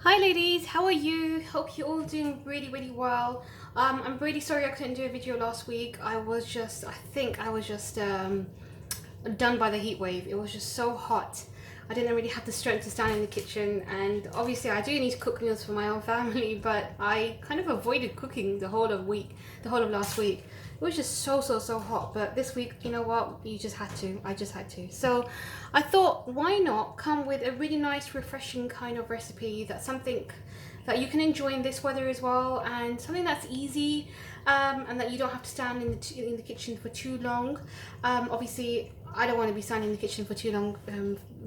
Hi ladies, how are you? Hope you're all doing really well. I'm really sorry I couldn't do a video last week. I think I was just done by the heat wave. It was just so hot. I didn't really have the strength to stand in the kitchen, and obviously I do need to cook meals for my own family, but I kind of avoided cooking the whole of last week. It was just so hot, but this week, you know what, you just had to. I just had to. So I thought, why not come with a really nice, refreshing kind of recipe that's something that you can enjoy in this weather as well, and something that's easy, and that you don't have to stand in the kitchen for too long. Obviously, I don't want to be standing in the kitchen for too long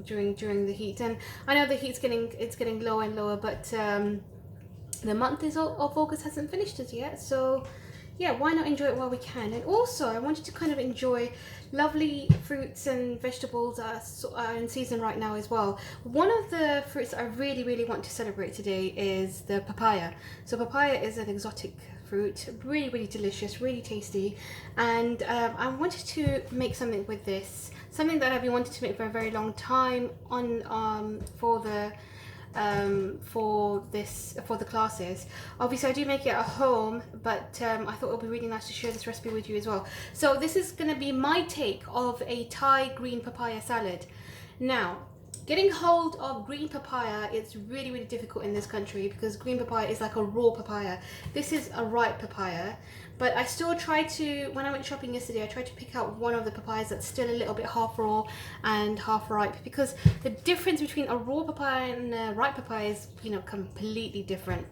during the heat, and I know the heat's getting lower and lower, but the month of August hasn't finished as yet, so yeah, why not enjoy it while we can? And also, I wanted to kind of enjoy lovely fruits and vegetables are in season right now as well. One of the fruits I really want to celebrate today is the papaya. So papaya is an exotic fruit, really delicious, really tasty, and I wanted to make something with this, something that I've been wanting to make for a very long time for the classes. Obviously I do make it at home, but I thought it would be really nice to share this recipe with you as well. So this is going to be my take of a Thai green papaya salad. Now, getting hold of green papaya is really difficult in this country because green papaya is like a raw papaya. This is a ripe papaya, but I still try to, when I went shopping yesterday, I tried to pick out one of the papayas that's still a little bit half raw and half ripe, because the difference between a raw papaya and a ripe papaya is, you know, completely different.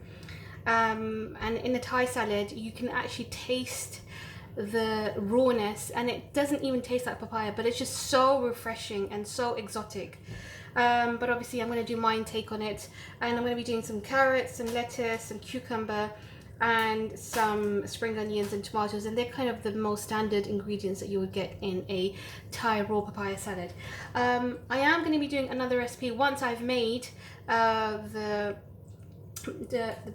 And in the Thai salad, you can actually taste the rawness, and it doesn't even taste like papaya, but it's just so refreshing and so exotic. But obviously I'm going to do my take on it, and I'm going to be doing some carrots, some lettuce, some cucumber, and some spring onions and tomatoes, and they're kind of the most standard ingredients that you would get in a Thai raw papaya salad. I am going to be doing another recipe once I've made the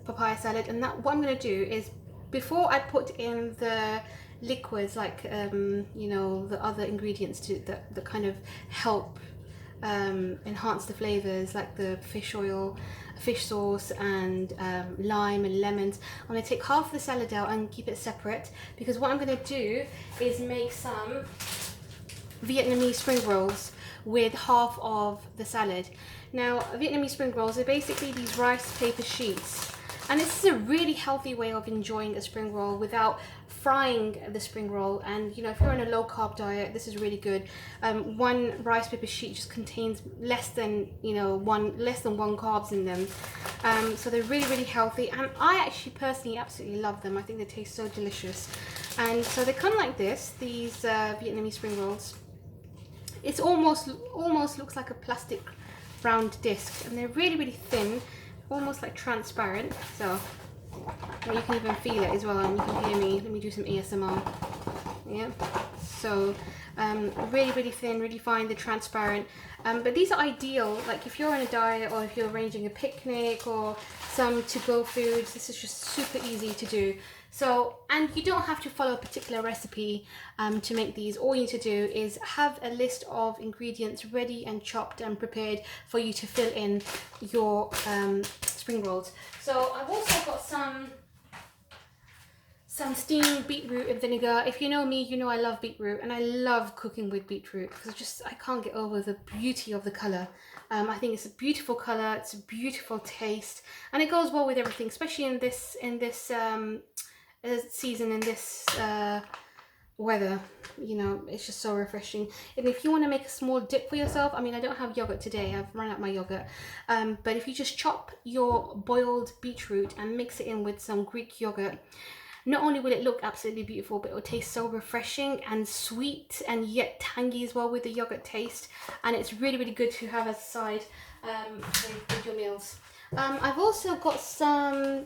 papaya salad, and that what I'm going to do is, before I put in the liquids, like you know, the other ingredients that kind of help enhance the flavors, like the fish oil, fish sauce, and lime and lemons, I'm going to take half the salad out and keep it separate, because what I'm going to do is make some Vietnamese spring rolls with half of the salad. Now, Vietnamese spring rolls are basically these rice paper sheets, and this is a really healthy way of enjoying a spring roll without frying the spring roll. And you know, if you're on a low carb diet, this is really good. One rice paper sheet just contains less than one carbs in them, so they're really healthy, and I actually personally absolutely love them. I think they taste so delicious. And so they come like this, these Vietnamese spring rolls. It's almost looks like a plastic round disc, and they're really thin, almost like transparent. So you can even feel it as well, and you can hear me. Let me do some ASMR. Yeah. So really thin, really fine. They're transparent. But these are ideal, like if you're on a diet, or if you're arranging a picnic or some to-go foods. This is just super easy to do. So, and you don't have to follow a particular recipe to make these. All you need to do is have a list of ingredients ready and chopped and prepared for you to fill in your spring rolls. So I've also got some steamed beetroot and vinegar. If you know me, you know I love beetroot, and I love cooking with beetroot because I can't get over the beauty of the colour. I think it's a beautiful colour, it's a beautiful taste, and it goes well with everything, especially in this season, in this weather. You know, it's just so refreshing. And if you want to make a small dip for yourself, I mean, I don't have yogurt today, I've run out my yogurt, but if you just chop your boiled beetroot and mix it in with some Greek yogurt, not only will it look absolutely beautiful, but it will taste so refreshing and sweet and yet tangy as well with the yogurt taste, and it's really good to have as a side with your meals. I've also got some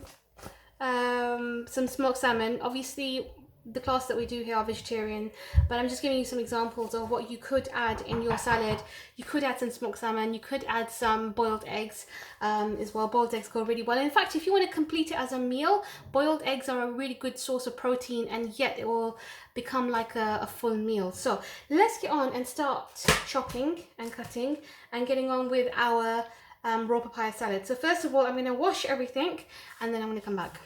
smoked salmon. Obviously the class that we do here are vegetarian, but I'm just giving you some examples of what you could add in your salad. You could add some smoked salmon, you could add some boiled eggs as well. Boiled eggs go really well. In fact, if you want to complete it as a meal, boiled eggs are a really good source of protein, and yet it will become like a full meal. So let's get on and start chopping and cutting and getting on with our raw papaya salad. So first of all, I'm going to wash everything and then I'm going to come back.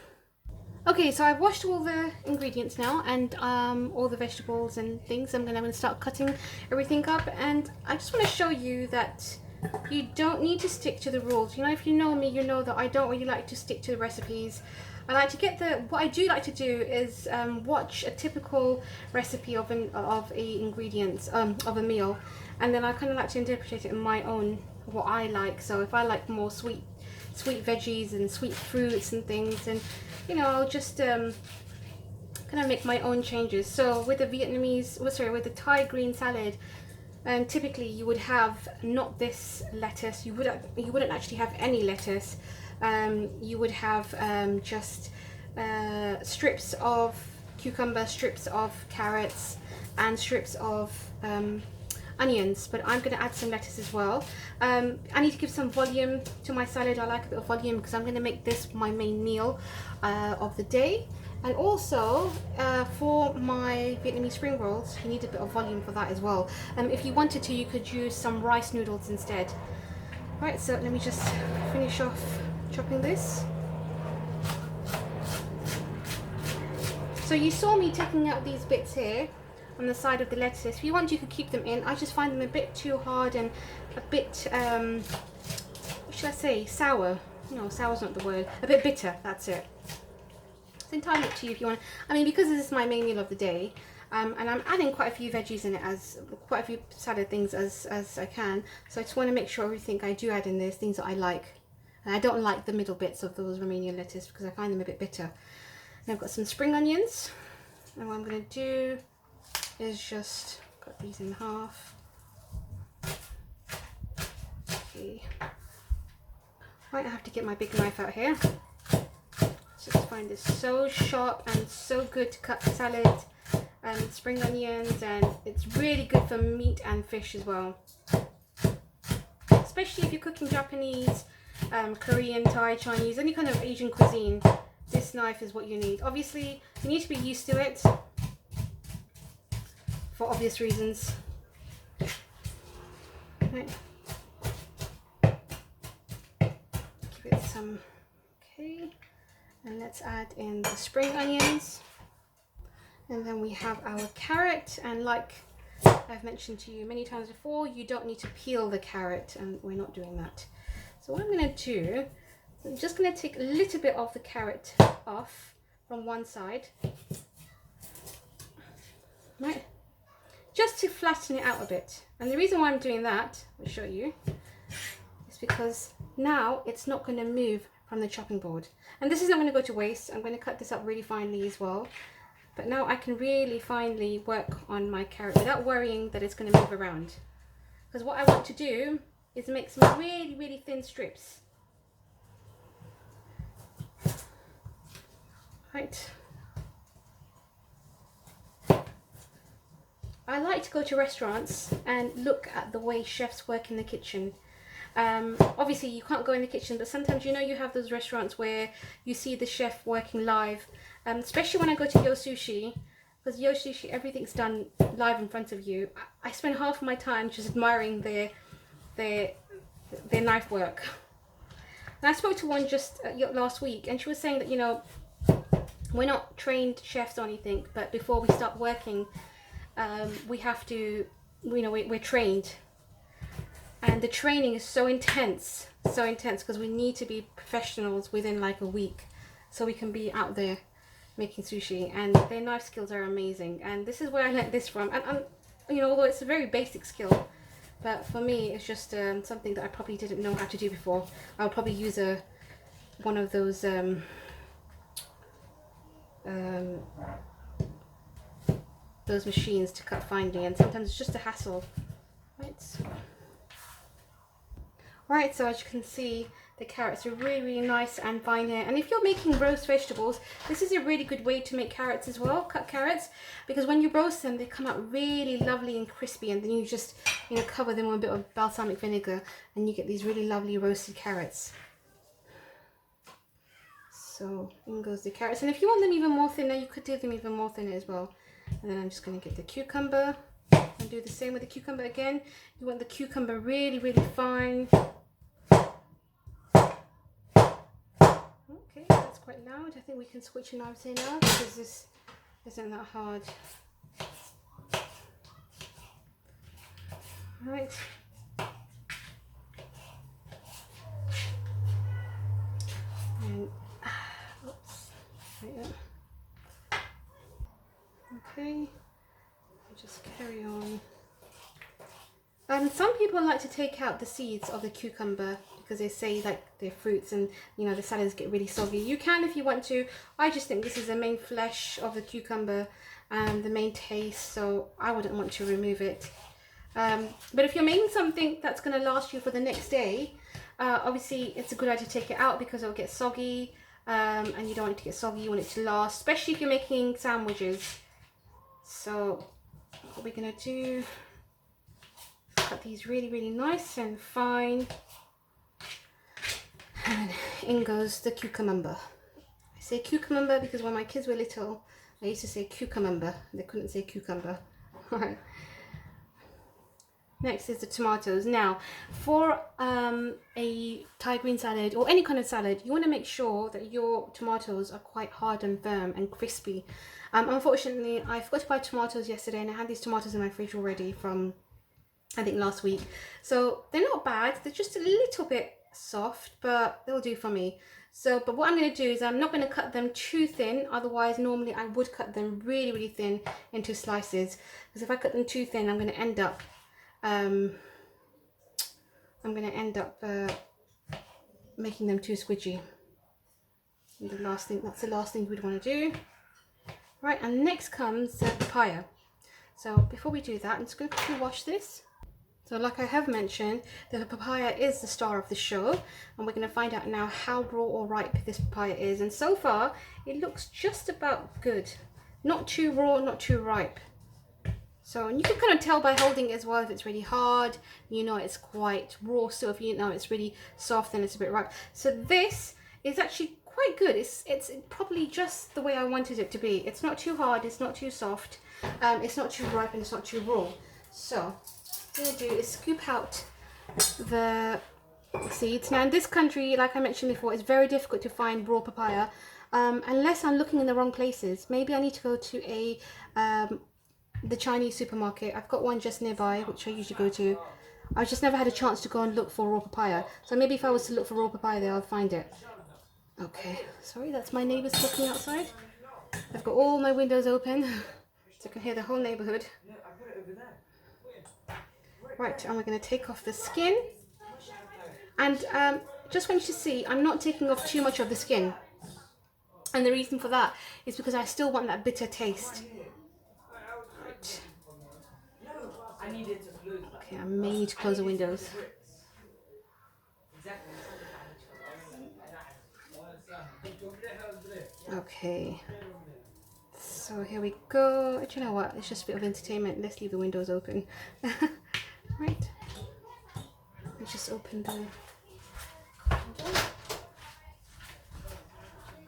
Okay, so I've washed all the ingredients now and all the vegetables and things. I'm going to start cutting everything up, and I just want to show you that you don't need to stick to the rules. You know, if you know me, you know that I don't really like to stick to the recipes. I like to get what I do like to do is watch a typical recipe of ingredients of a meal, and then I kind of like to interpret it in my own, what I like. So if I like more sweet veggies and sweet fruits and things, and you know, I'll just kind of make my own changes. So with the with the Thai green salad, typically you would have not this lettuce. You wouldn't actually have any lettuce. You would have just strips of cucumber, strips of carrots, and strips of onions, but I'm going to add some lettuce as well. I need to give some volume to my salad. I like a bit of volume because I'm going to make this my main meal of the day. And also for my Vietnamese spring rolls, you need a bit of volume for that as well. If you wanted to, you could use some rice noodles instead. Right, so let me just finish off chopping this. So you saw me taking out these bits here on the side of the lettuce. If you want, you could keep them in. I just find them a bit too hard and a bit, what should I say, sour. No, sour's not the word. A bit bitter, that's it. It's entirely up to you if you want. I mean, because this is my main meal of the day, and I'm adding quite a few veggies in it, quite a few salad things as I can. So I just want to make sure everything I do add in there is things that I like. And I don't like the middle bits of those Romanian lettuce because I find them a bit bitter. And I've got some spring onions, and what I'm going to do is just cut these in half. Okay. Right, I have to get my big knife out here. Just find this so sharp and so good to cut salad and spring onions, and it's really good for meat and fish as well. Especially if you're cooking Japanese, Korean, Thai, Chinese, any kind of Asian cuisine, this knife is what you need. Obviously, you need to be used to it for obvious reasons. Right. Give it some, okay. And let's add in the spring onions. And then we have our carrot, and like I've mentioned to you many times before, you don't need to peel the carrot, and we're not doing that. So what I'm going to do, I'm just going to take a little bit of the carrot off from one side, right, just to flatten it out a bit. And the reason why I'm doing that, I'll show you, is because now it's not going to move from the chopping board. And this is not going to go to waste. I'm going to cut this up really finely as well. But now I can really finely work on my carrot without worrying that it's going to move around. Because what I want to do is make some really, really thin strips. Right. I like to go to restaurants and look at the way chefs work in the kitchen. Obviously you can't go in the kitchen, but sometimes, you know, you have those restaurants where you see the chef working live, especially when I go to Yo Sushi, because Yo Sushi, everything's done live in front of you. I spend half of my time just admiring their knife work. And I spoke to one just last week, and she was saying that, you know, we're not trained chefs or anything, but before we start working, we have to, you know, we're trained. And the training is so intense because we need to be professionals within like a week so we can be out there making sushi, and their knife skills are amazing. And this is where I learned this from, and you know, although it's a very basic skill, but for me it's just something that I probably didn't know how to do before. I'll probably use one of those machines to cut finely, and sometimes it's just a hassle. Right, so as you can see, the carrots are really, really nice and fine here. And if you're making roast vegetables, this is a really good way to make carrots as well, cut carrots, because when you roast them, they come out really lovely and crispy, and then you just, you know, cover them with a bit of balsamic vinegar, and you get these really lovely roasted carrots. So in goes the carrots, and if you want them even more thinner, you could do them even more thinner as well. And then I'm just going to get the cucumber and do the same with the cucumber again. You want the cucumber really, really fine. quite loud. I think we can switch the knives here now because this isn't that hard. Right. And oops. Right there. Okay. Just carry on. Some people like to take out the seeds of the cucumber because they say like they're fruits and you know the salads get really soggy. You can if you want to. I just think this is the main flesh of the cucumber and the main taste, so I wouldn't want to remove it. But if you're making something that's going to last you for the next day, obviously it's a good idea to take it out because it'll get soggy, and you don't want it to get soggy, you want it to last, especially if you're making sandwiches. So what we're going to do, cut these really nice and fine, and in goes the cucumber. I say cucumber because when my kids were little I used to say cucumber, they couldn't say cucumber. Alright, next is the tomatoes. Now for a Thai green salad or any kind of salad, you want to make sure that your tomatoes are quite hard and firm and crispy. Unfortunately I forgot to buy tomatoes yesterday and I had these tomatoes in my fridge already from I think last week, so they're not bad, they're just a little bit soft, but they'll do for me. So but what I'm going to do is I'm not going to cut them too thin, otherwise normally I would cut them really thin into slices, because if I cut them too thin I'm going to end up making them too squidgy. And that's the last thing we'd want to do. Right, and next comes the papaya. So before we do that, I'm just going to quickly wash this. So like I have mentioned, the papaya is the star of the show, and we're going to find out now how raw or ripe this papaya is. And so far, it looks just about good. Not too raw, not too ripe. So, and you can kind of tell by holding it as well if it's really hard, you know it's quite raw. So if you know it's really soft, then it's a bit ripe. So this is actually quite good. It's probably just the way I wanted it to be. It's not too hard, it's not too soft, it's not too ripe, and it's not too raw. So what I'm going to do is scoop out the seeds. Now in this country, like I mentioned before, it's very difficult to find raw papaya unless I'm looking in the wrong places. Maybe I need to go to the Chinese supermarket. I've got one just nearby which I usually go to. I've just never had a chance to go and look for raw papaya, so maybe if I was to look for raw papaya there I'll find it. Okay, sorry, that's my neighbours looking outside. I've got all my windows open so I can hear the whole neighbourhood. Right, and we're going to take off the skin, and just want you to see I'm not taking off too much of the skin, and the reason for that is because I still want that bitter taste. Right. Okay, I may need to close the windows. Okay, so here we go. Do you know what, it's just a bit of entertainment, let's leave the windows open. Right, let's just open the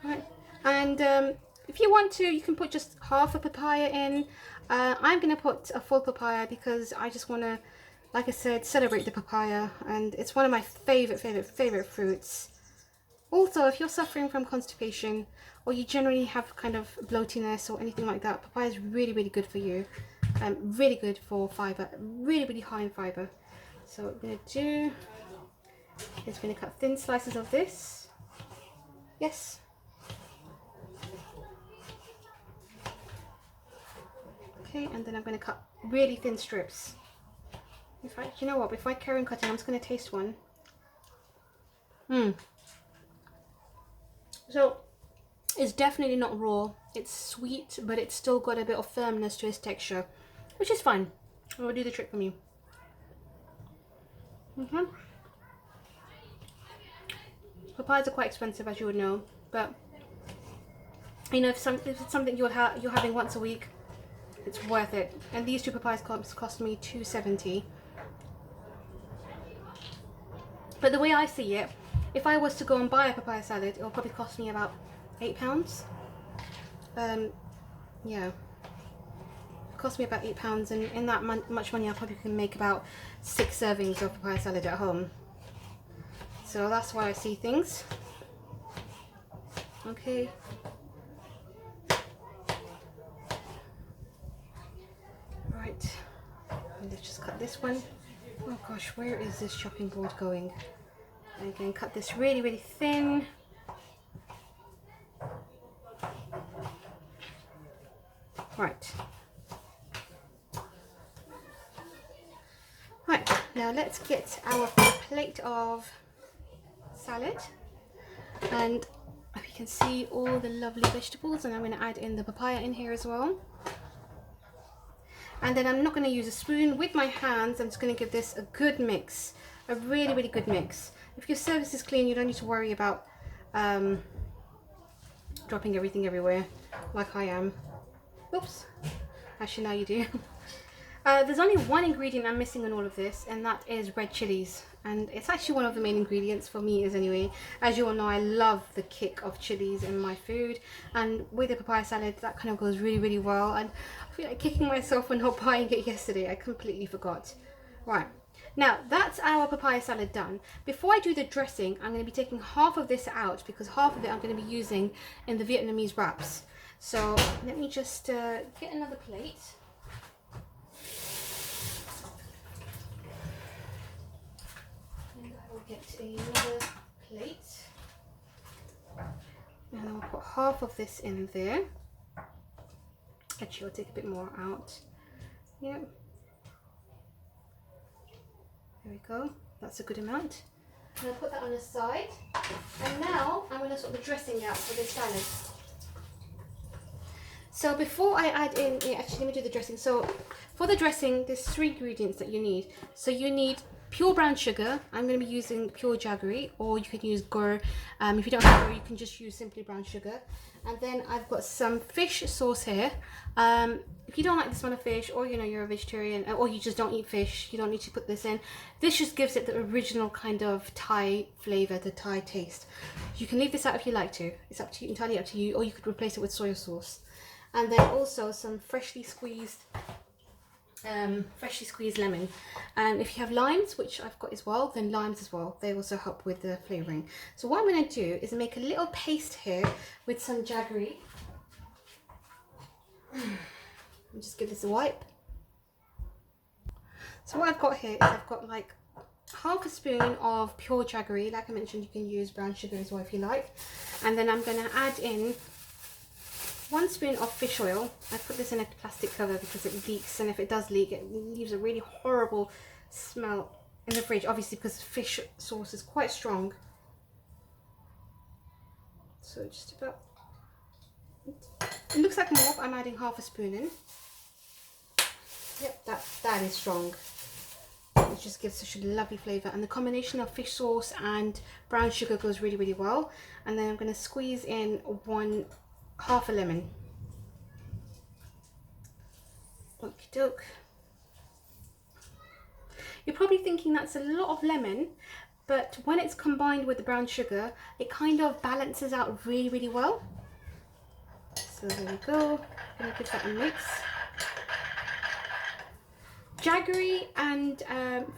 right, and if you want to you can put just half a papaya in. I'm gonna put a full papaya because I just want to, like I said, celebrate the papaya, and it's one of my favorite fruits. Also, if you're suffering from constipation or you generally have kind of bloatiness or anything like that, papaya is really good for you. Really good for fiber, really high in fiber. So what we're going to do is we're going to cut thin slices of this. Yes. Okay, and then I'm going to cut really thin strips. In fact, you know what, before I carry on cutting, I'm just going to taste one. So it's definitely not raw, it's sweet, but it's still got a bit of firmness to its texture, which is fine. It will do the trick for me. Papayas are quite expensive, as you would know, but you know, if it's something you're having once a week, it's worth it. And these two papayas cost me $2.70. But the way I see it, if I was to go and buy a papaya salad, it will probably cost me about £8. Yeah, it cost me about £8, and in that much money I probably can make about 6 servings of papaya salad at home. So that's why I see things. Okay. Right. And let's just cut this one. Oh gosh, where is this chopping board going? And again, cut this really, really thin. Right. Right, now let's get our plate of salad. And you can see all the lovely vegetables, and I'm going to add in the papaya in here as well. And then I'm not going to use a spoon. With my hands, I'm just going to give this a good mix, a really, really good mix. If your surface is clean, you don't need to worry about dropping everything everywhere like I am. Oops. Actually, now you do. There's only one ingredient I'm missing in all of this, and that is red chilies. And it's actually one of the main ingredients for me is anyway. As you all know, I love the kick of chilies in my food, and with the papaya salad that kind of goes really, really well. And I feel like kicking myself for not buying it yesterday. I completely forgot. Right, now that's our papaya salad done. Before I do the dressing, I'm going to be taking half of this out because half of it I'm going to be using in the Vietnamese wraps. So let me just get another plate. Get another plate, and I'll put half of this in there. Actually, I'll take a bit more out. Yep, there we go, that's a good amount. And I'll put that on the side, and now I'm going to sort the dressing out for this salad. So before I add in, actually let me do the dressing. So for the dressing, there's 3 ingredients that you need. So you need pure brown sugar. I'm going to be using pure jaggery, or you can use gur. If you don't have gur, you can just use simply brown sugar. And then I've got some fish sauce here. If you don't like the smell of fish, or you know you're a vegetarian, or you just don't eat fish, you don't need to put this in. This just gives it the original kind of Thai flavor, the Thai taste. You can leave this out if you like to. It's up to you, entirely up to you, or you could replace it with soya sauce. And then also some freshly squeezed lemon. And if you have limes, which I've got as well, then limes as well, they also help with the flavouring. So what I'm going to do is make a little paste here with some jaggery. I'll just give this a wipe. So what I've got here is I've got like half a spoon of pure jaggery. Like I mentioned, you can use brown sugar as well if you like. And then I'm going to add in 1 spoon of fish oil. I put this in a plastic cover because it leaks, and if it does leak, it leaves a really horrible smell in the fridge, obviously because fish sauce is quite strong. So just about, it looks like more, but I'm adding half a spoon in. Yep, that is strong. It just gives such a lovely flavour, and the combination of fish sauce and brown sugar goes really, really well. And then I'm going to squeeze in half a lemon. Okie doke. You're probably thinking that's a lot of lemon, but when it's combined with the brown sugar, it kind of balances out really, really well. So there we go. I'm going to give that a mix. Jaggery and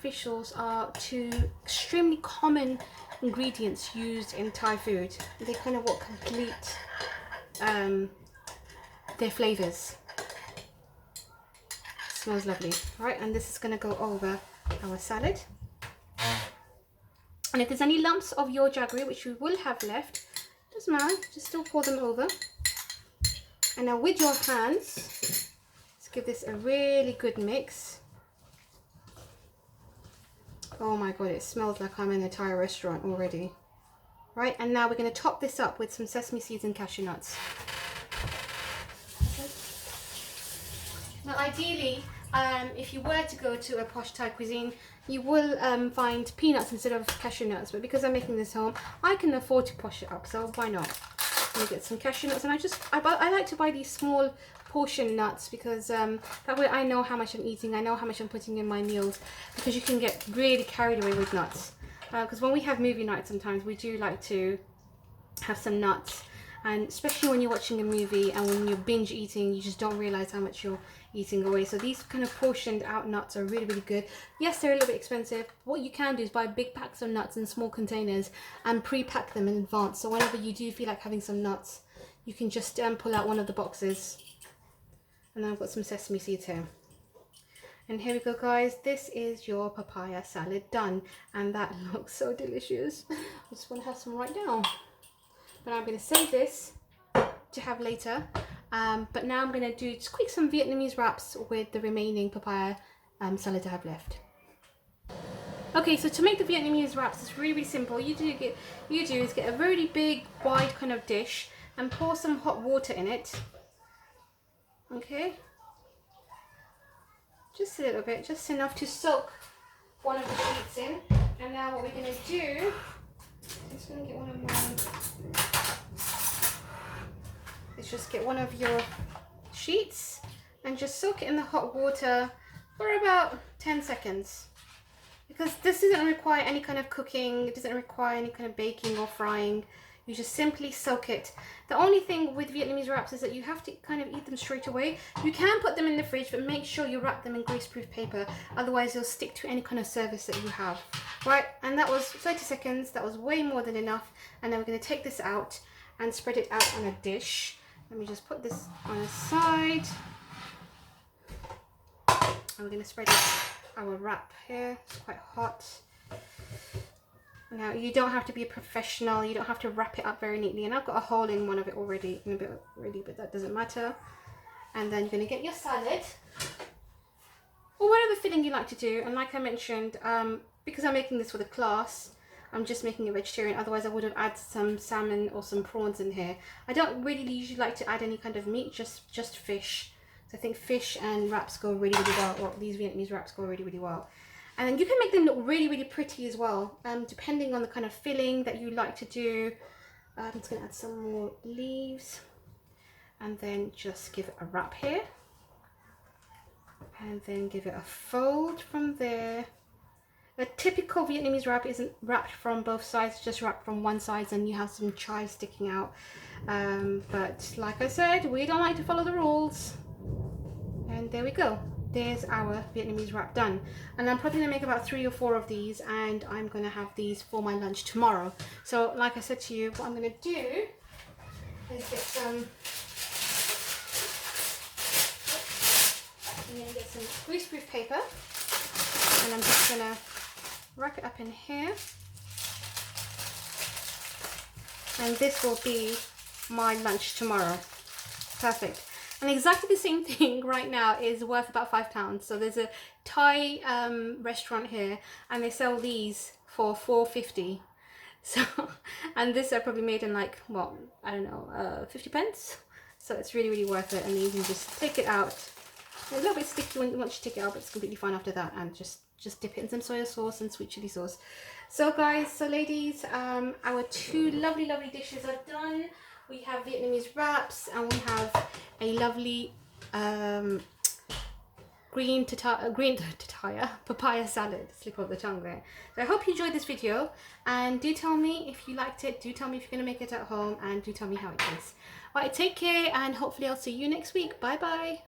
fish sauce are 2 extremely common ingredients used in Thai food. They kind of what complete their flavors. Smells lovely. Right, and this is going to go over our salad. And if there's any lumps of your jaggery, which you will have left, doesn't matter, just still pour them over. And now with your hands, let's give this a really good mix. Oh my god, it smells like I'm in a Thai restaurant already. Right, and now we're going to top this up with some sesame seeds and cashew nuts. Now ideally, if you were to go to a posh Thai cuisine, you will find peanuts instead of cashew nuts, but because I'm making this home, I can afford to posh it up, so why not? I'm going to get some cashew nuts, and I like to buy these small portion nuts because that way I know how much I'm eating, I know how much I'm putting in my meals, because you can get really carried away with nuts. Because when we have movie night, sometimes we do like to have some nuts, and especially when you're watching a movie and when you're binge eating, you just don't realize how much you're eating away. So these kind of portioned out nuts are really, really good. Yes, they're a little bit expensive. What you can do is buy big packs of nuts in small containers and pre-pack them in advance. So whenever you do feel like having some nuts, you can just pull out one of the boxes. And then I've got some sesame seeds here. And here we go, guys. This is your papaya salad done. And that looks so delicious. I just want to have some right now. But I'm going to save this to have later. But now I'm going to do just quick some Vietnamese wraps with the remaining papaya salad I have left. Okay, so to make the Vietnamese wraps, it's really, really simple. You do is get a really big, wide kind of dish and pour some hot water in it. Okay. Just a little bit, just enough to soak one of the sheets in. And now what we're going to do, I'm just going to get one of mine. Let's just get one of your sheets and just soak it in the hot water for about 10 seconds. Because this doesn't require any kind of cooking, it doesn't require any kind of baking or frying. You just simply soak it. The only thing with Vietnamese wraps is that you have to kind of eat them straight away. You can put them in the fridge, but make sure you wrap them in greaseproof paper. Otherwise, they'll stick to any kind of service that you have. Right, and that was 30 seconds. That was way more than enough. And then we're going to take this out and spread it out on a dish. Let me just put this on a side. And we're going to spread our wrap here. It's quite hot. Now, you don't have to be a professional, you don't have to wrap it up very neatly, and I've got a hole in one of it already, but that doesn't matter. And then you're going to get your salad, or whatever filling you like to do, and like I mentioned, because I'm making this for the class, I'm just making it vegetarian, otherwise I would have added some salmon or some prawns in here. I don't really usually like to add any kind of meat, just fish. So I think fish and wraps go really, really well, or these Vietnamese wraps go really, really well. And then you can make them look really, really pretty as well, depending on the kind of filling that you like to do. I'm just going to add some more leaves. And then just give it a wrap here. And then give it a fold from there. A typical Vietnamese wrap isn't wrapped from both sides, just wrapped from one side, and you have some chives sticking out. But like I said, we don't like to follow the rules. And there we go. There's our Vietnamese wrap done. And I'm probably going to make about 3 or 4 of these, and I'm going to have these for my lunch tomorrow. So like I said to you, what I'm going to do is get some greaseproof paper, and I'm just going to wrap it up in here. And this will be my lunch tomorrow. Perfect. And exactly the same thing right now is worth about £5. So there's a Thai restaurant here, and they sell these for £4.50. So, and this I probably made in like, what, I don't know, 50 pence. So it's really, really worth it. And you can just take it out. A little bit sticky once you take it out, but it's completely fine after that. And just dip it in some soya sauce and sweet chili sauce. So guys, so ladies, our 2 lovely, lovely dishes are done. We have Vietnamese wraps, and we have a lovely green papaya salad. Slip of the tongue there. So I hope you enjoyed this video, and do tell me if you liked it. Do tell me if you're going to make it at home, and do tell me how it tastes. Alright, take care, and hopefully I'll see you next week. Bye bye.